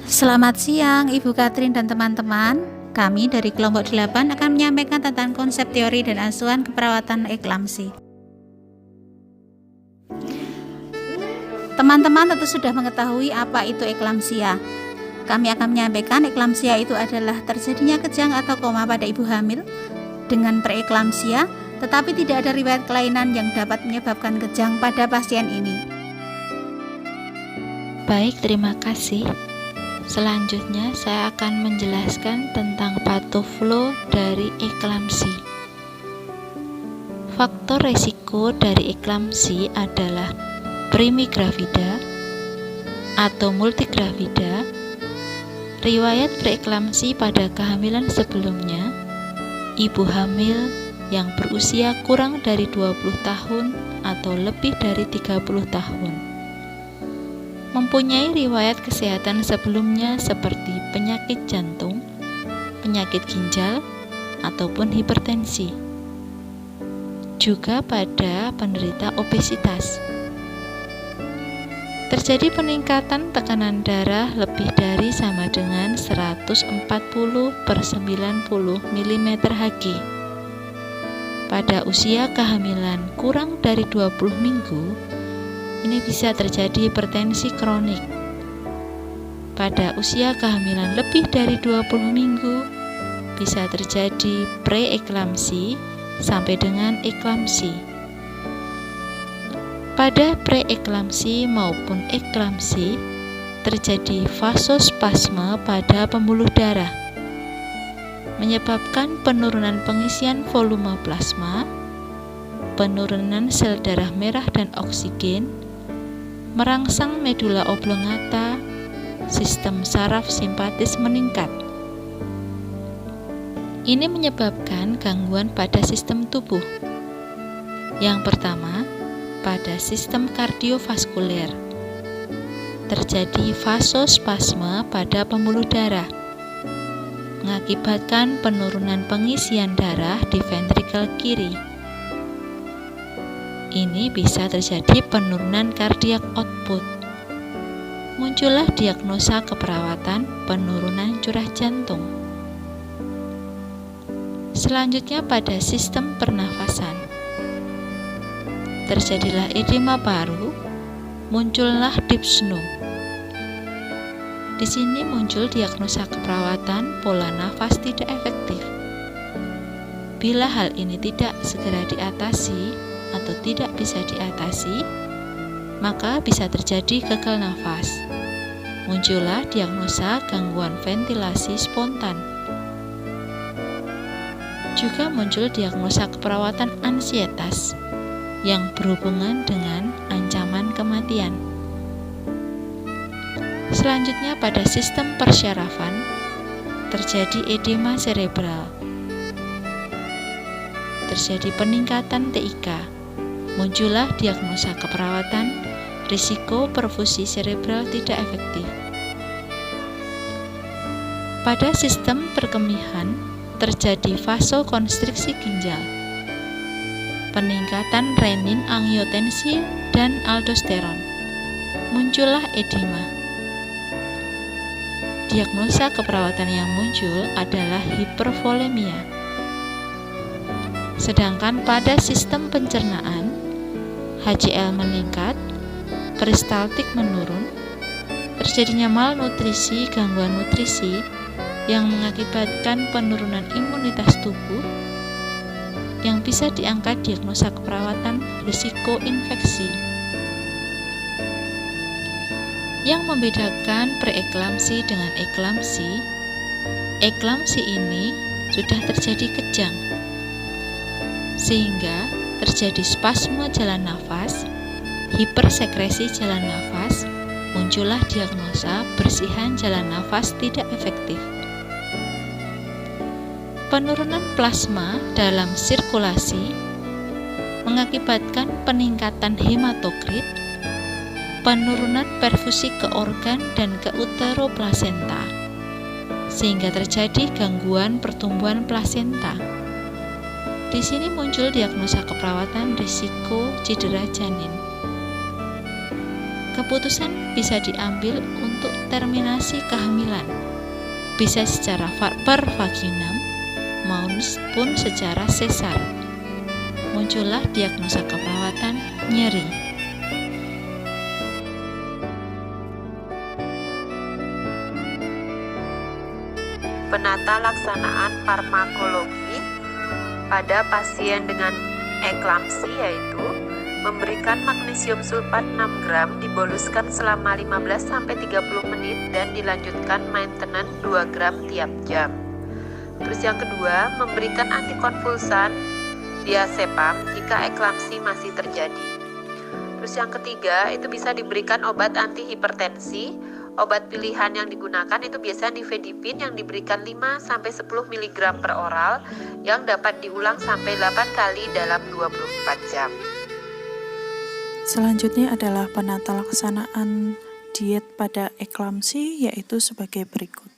Selamat siang Ibu Katrin dan teman-teman. Kami dari kelompok 8 akan menyampaikan tentang konsep teori dan asuhan keperawatan eklamsi. Teman-teman tentu sudah mengetahui apa itu eklamsia. Kami akan menyampaikan eklamsia itu adalah terjadinya kejang atau koma pada ibu hamil dengan preeklamsia, tetapi tidak ada riwayat kelainan yang dapat menyebabkan kejang pada pasien ini. Baik, terima kasih. Selanjutnya saya akan menjelaskan tentang patoflow dari eklamsi. Faktor resiko dari eklamsi adalah primigravida atau multigravida, riwayat preeklamsi pada kehamilan sebelumnya, ibu hamil yang berusia kurang dari 20 tahun atau lebih dari 30 tahun. Mempunyai riwayat kesehatan sebelumnya seperti penyakit jantung, penyakit ginjal, ataupun hipertensi. Juga /pada penderita obesitas. Terjadi peningkatan tekanan darah lebih dari sama dengan 140/90 mm/Hg. Pada usia kehamilan kurang dari 20 minggu, ini bisa terjadi hipertensi kronik. Pada usia kehamilan lebih dari 20 minggu, bisa terjadi preeklamsi sampai dengan eklamsi. Pada preeklamsi maupun eklamsi, terjadi vasospasme pada pembuluh darah, menyebabkan penurunan pengisian volume plasma, penurunan sel darah merah dan oksigen, merangsang medula oblongata, sistem saraf simpatis meningkat. Ini menyebabkan gangguan pada sistem tubuh. Yang pertama, pada sistem kardiovaskuler. Terjadi vasospasme pada pembuluh darah, mengakibatkan penurunan pengisian darah di ventrikel kiri. Ini bisa terjadi penurunan kardiak output. Muncullah diagnosa keperawatan penurunan curah jantung. Selanjutnya pada sistem pernafasan. Terjadilah edema paru, muncullah dyspnoe. Di sini muncul diagnosa keperawatan pola nafas tidak efektif. Bila hal ini tidak segera diatasi atau tidak bisa diatasi, maka bisa terjadi gagal nafas. Muncullah diagnosa gangguan ventilasi spontan. Juga muncul diagnosa keperawatan ansietas yang berhubungan dengan ancaman kematian. Selanjutnya pada sistem persyarafan, terjadi edema cerebral. Terjadi peningkatan TIK. Muncullah diagnosa keperawatan risiko perfusi cerebral tidak efektif. Pada sistem perkemihan, terjadi vasokonstriksi ginjal, peningkatan renin, angiotensin, dan aldosteron. Muncullah edema. Diagnosa keperawatan yang muncul adalah hipervolemia. Sedangkan pada sistem pencernaan, HCl meningkat, peristaltik menurun, terjadinya malnutrisi, gangguan nutrisi yang mengakibatkan penurunan imunitas tubuh yang bisa diangkat diagnosa keperawatan risiko infeksi. Yang membedakan preeklamsi dengan eklamsi ini sudah terjadi kejang, sehingga terjadi spasme jalan nafas, hipersekresi jalan nafas, muncullah diagnosa bersihan jalan nafas tidak efektif. Penurunan plasma dalam sirkulasi mengakibatkan peningkatan hematokrit, penurunan perfusi ke organ dan ke uteroplasenta, sehingga terjadi gangguan pertumbuhan plasenta. Di sini muncul diagnosa keperawatan risiko cedera janin. Keputusan bisa diambil untuk terminasi kehamilan, bisa secara per vaginam maupun secara sesar. Muncullah diagnosa keperawatan nyeri. Penata laksanaan farmakologi pada pasien dengan eklamsi yaitu memberikan magnesium sulfat 6 gram diboluskan selama 15-30 menit dan dilanjutkan maintenance 2 gram tiap jam. Terus yang kedua, memberikan antikonvulsan diazepam jika eklamsi masih terjadi. Terus yang ketiga, itu bisa diberikan obat antihipertensi. Obat pilihan yang digunakan itu biasanya nifedipin yang diberikan 5-10 mg per oral yang dapat diulang sampai 8 kali dalam 24 jam. Selanjutnya adalah penata laksanaan diet pada eklamsi, yaitu sebagai berikut.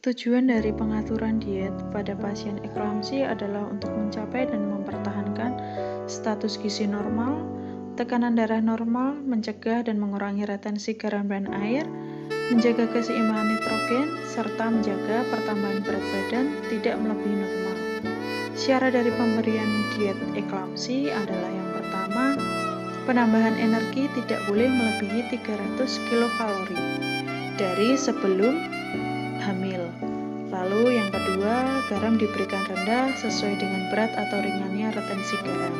Tujuan dari pengaturan diet pada pasien eklamsi adalah untuk mencapai dan mempertahankan status gizi normal, tekanan darah normal, mencegah dan mengurangi retensi garam dan air, menjaga keseimbangan nitrogen, serta menjaga pertambahan berat badan tidak melebihi normal. Syarat dari pemberian diet eklamsi adalah yang pertama, penambahan energi tidak boleh melebihi 300 kilokalori dari sebelum hamil. Lalu yang kedua, garam diberikan rendah sesuai dengan berat atau ringannya retensi garam.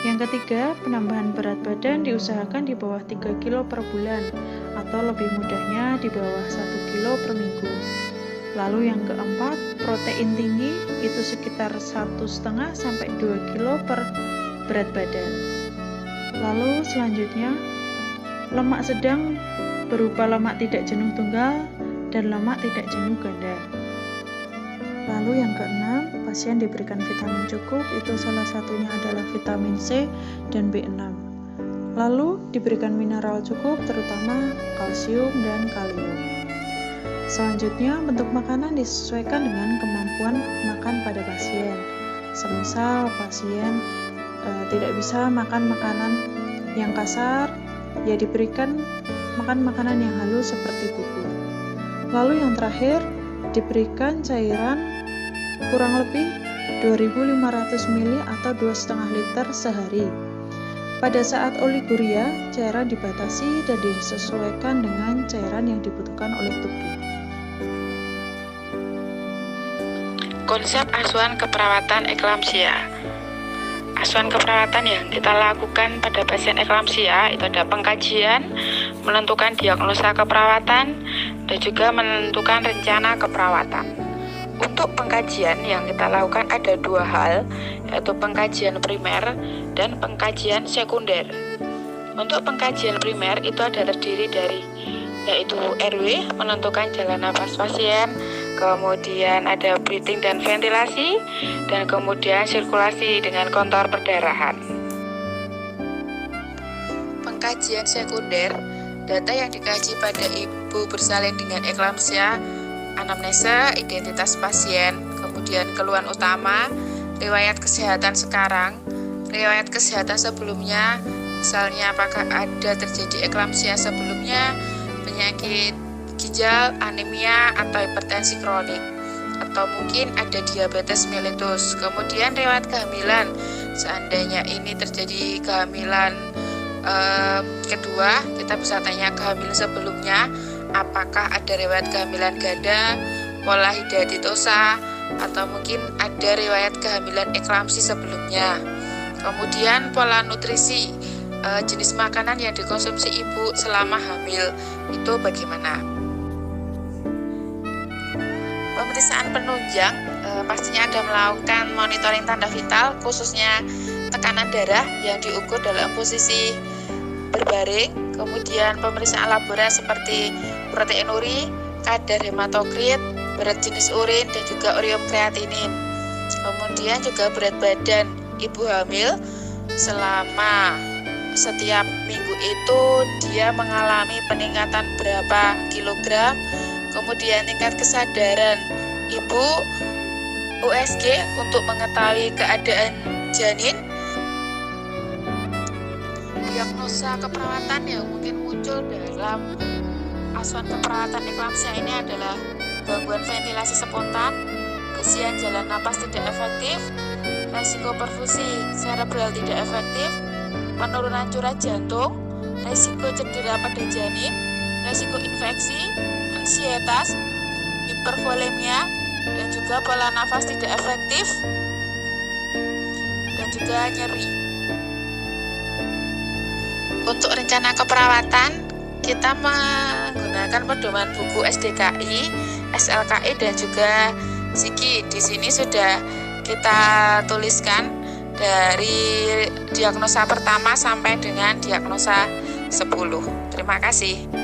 Yang ketiga, penambahan berat badan diusahakan di bawah 3 kilo per bulan atau lebih mudahnya di bawah 1 kilo per minggu. Lalu yang keempat, protein tinggi itu sekitar 1,5 sampai 2 kilo per berat badan. Lalu selanjutnya, lemak sedang berupa lemak tidak jenuh tunggal dan lemak tidak jenuh ganda. Lalu yang keenam, pasien diberikan vitamin cukup, itu salah satunya adalah vitamin C dan B6. Lalu diberikan mineral cukup, terutama kalsium dan kalium. Selanjutnya, bentuk makanan disesuaikan dengan kemampuan makan pada pasien. Semisal pasien tidak bisa makan makanan yang kasar, ya diberikan makan makanan yang halus seperti bubur. Lalu yang terakhir, diberikan cairan kurang lebih 2.500 ml atau 2,5 liter sehari. Pada saat oliguria, cairan dibatasi dan disesuaikan dengan cairan yang dibutuhkan oleh tubuh. Konsep asuhan keperawatan eklamsia. Asuhan keperawatan yang kita lakukan pada pasien eklamsia itu ada pengkajian, menentukan diagnosa keperawatan, dan juga menentukan rencana keperawatan. Untuk pengkajian yang kita lakukan ada 2 hal, yaitu pengkajian primer dan pengkajian sekunder. Untuk pengkajian primer itu ada terdiri dari yaitu RW, menentukan jalan nafas pasien, kemudian ada breathing dan ventilasi, dan kemudian sirkulasi dengan kontor perdarahan. Pengkajian sekunder, data yang dikaji pada ibu bersalin dengan eklamsia, anamnesa, identitas pasien, kemudian keluhan utama, riwayat kesehatan sekarang, riwayat kesehatan sebelumnya, misalnya apakah ada terjadi eklamsia sebelumnya, penyakit ginjal, anemia, atau hipertensi kronik, atau mungkin ada diabetes mellitus. Kemudian riwayat kehamilan, seandainya ini terjadi kehamilan kedua, kita bisa tanya kehamilan sebelumnya, apakah ada riwayat kehamilan ganda, pola hidatidosa, atau mungkin ada riwayat kehamilan eklamsi sebelumnya. Kemudian pola nutrisi, jenis makanan yang dikonsumsi ibu selama hamil itu bagaimana. Pemeriksaan penunjang, pastinya ada melakukan monitoring tanda vital, khususnya tekanan darah yang diukur dalam posisi berbaring, kemudian pemeriksaan laboratorium seperti proteinuri, kadar hematokrit, berat jenis urin, dan juga ureum kreatinin. Kemudian juga berat badan ibu hamil selama setiap minggu itu dia mengalami peningkatan berapa kilogram, kemudian tingkat kesadaran ibu, USG untuk mengetahui keadaan janin. Diagnosa keperawatan yang mungkin muncul dalam asuhan keperawatan eklamsia ini adalah gangguan ventilasi spontan, bersihan jalan napas tidak efektif, resiko perfusi serebral tidak efektif, penurunan curah jantung, resiko cedera pada janin, resiko infeksi, ansietas, hipervolemia, dan juga pola nafas tidak efektif, dan juga nyeri. Untuk rencana keperawatan, kita menggunakan pedoman buku SDKI, SLKI, dan juga SIGI. Di sini sudah kita tuliskan dari diagnosa pertama sampai dengan diagnosa 10. Terima kasih.